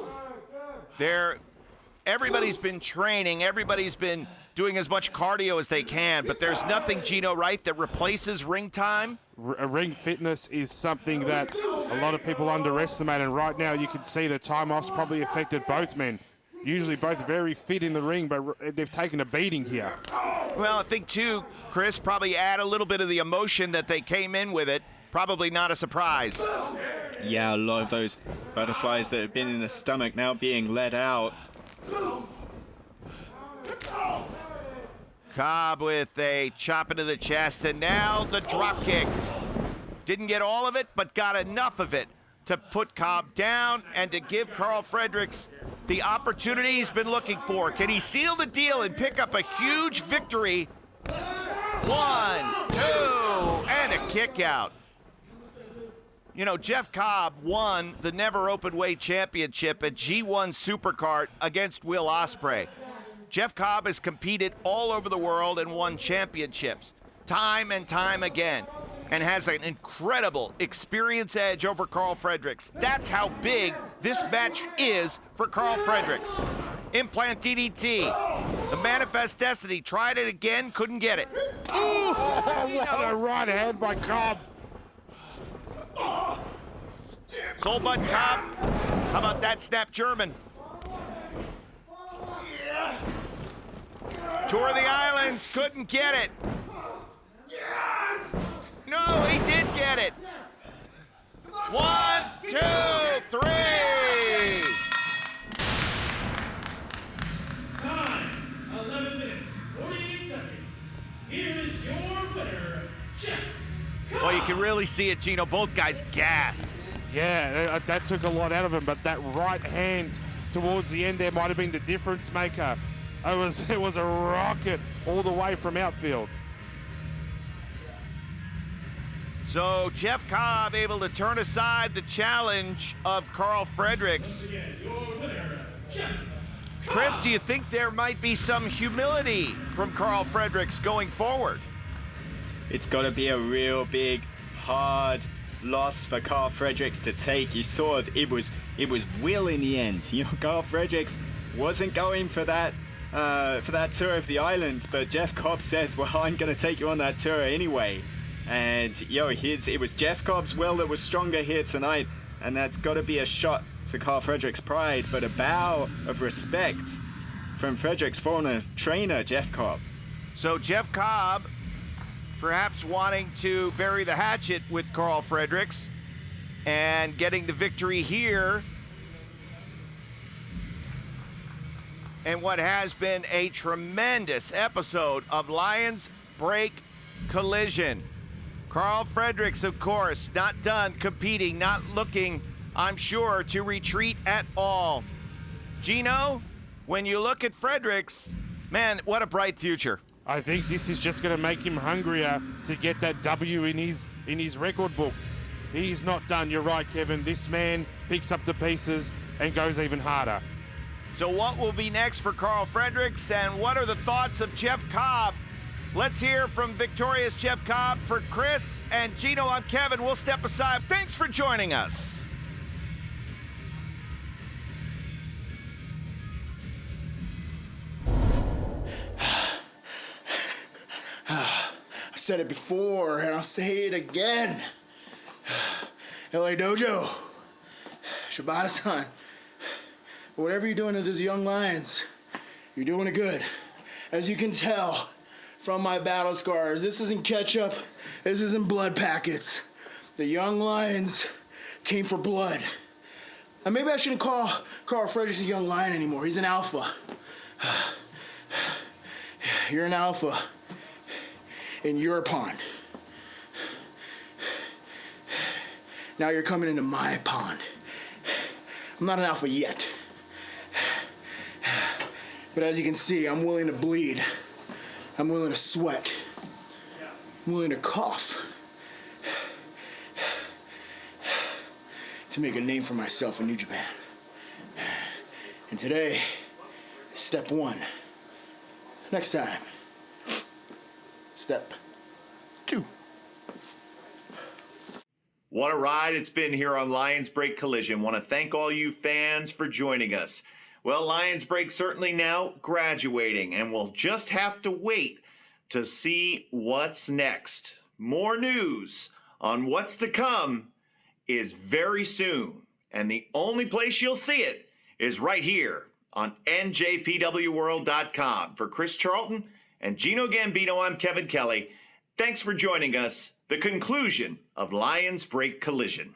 everybody's been training, everybody's been doing as much cardio as they can, but there's nothing, Gino, right, that replaces ring time? Ring fitness is something that a lot of people underestimate, and right now you can see the time off's probably affected both men. Usually both very fit in the ring, but they've taken a beating here. Well, I think, too, Chris, probably add a little bit of the emotion that they came in with it. Probably not a surprise. Yeah, a lot of those butterflies that have been in the stomach now being let out. Cobb with a chop into the chest, and now the drop kick. Didn't get all of it, but got enough of it to put Cobb down and to give Karl Fredericks the opportunity he's been looking for. Can he seal the deal and pick up a huge victory? 1, 2, and a kick out. You know, Jeff Cobb won the Never Open Weight Championship at G1 Supercard against Will Ospreay. Jeff Cobb has competed all over the world and won championships time and time again, and has an incredible experience edge over Karl Fredericks. That's how big this match is for Karl Fredericks. Implant DDT. The Manifest Destiny tried it again, couldn't get it. Ooh, what a right hand by Cobb. Soul button Cobb. How about that snap German? Tour of the Islands, couldn't get it. No, he did get it. 1, 2, 3. Time, 11 minutes, 48 seconds. Here is your winner, Jeff Cobb. Well, you can really see it, Gino. Both guys gassed. Yeah, that took a lot out of him, but that right hand towards the end there might have been the difference maker. It was a rocket all the way from outfield. So Jeff Cobb able to turn aside the challenge of Karl Fredericks. Again, your winner, Jeff Cobb. Chris, do you think there might be some humility from Karl Fredericks going forward? It's got to be a real big, hard loss for Karl Fredericks to take. You saw it was will in the end. You know, Karl Fredericks wasn't going for that tour of the islands, but Jeff Cobb says, well, I'm going to take you on that tour anyway. And it was Jeff Cobb's will that was stronger here tonight, and that's got to be a shot to Karl Fredericks' pride, but a bow of respect from Fredericks' former trainer, Jeff Cobb. So Jeff Cobb perhaps wanting to bury the hatchet with Karl Fredericks and getting the victory here. And what has been a tremendous episode of Lions Break Collision. Karl Fredericks, of course, not done competing, not looking, I'm sure, to retreat at all. Gino, when you look at Fredericks, man, what a bright future. I think this is just going to make him hungrier to get that W in his record book. He's not done. You're right, Kevin. This man picks up the pieces and goes even harder. So what will be next for Karl Fredericks, and what are the thoughts of Jeff Cobb? Let's hear from victorious Jeff Cobb. For Chris and Gino, I'm Kevin. We'll step aside. Thanks for joining us. I said it before, and I'll say it again. LA Dojo, Shibata-san, whatever you're doing to those young lions, you're doing it good. As you can tell from my battle scars, this isn't ketchup, this isn't blood packets. The young lions came for blood. And maybe I shouldn't call Karl Fredricks a young lion anymore. He's an alpha. You're an alpha in your pond. Now you're coming into my pond. I'm not an alpha yet. But as you can see, I'm willing to bleed. I'm willing to sweat. I'm willing to cough. To make a name for myself in New Japan. And today, step one. Next time, step two. What a ride it's been here on Lions Break Collision. Want to thank all you fans for joining us. Well, Lions Break certainly now graduating, and we'll just have to wait to see what's next. More news on what's to come is very soon, and the only place you'll see it is right here on njpwworld.com. For Chris Charlton and Gino Gambino, I'm Kevin Kelly. Thanks for joining us. The conclusion of Lions Break Collision.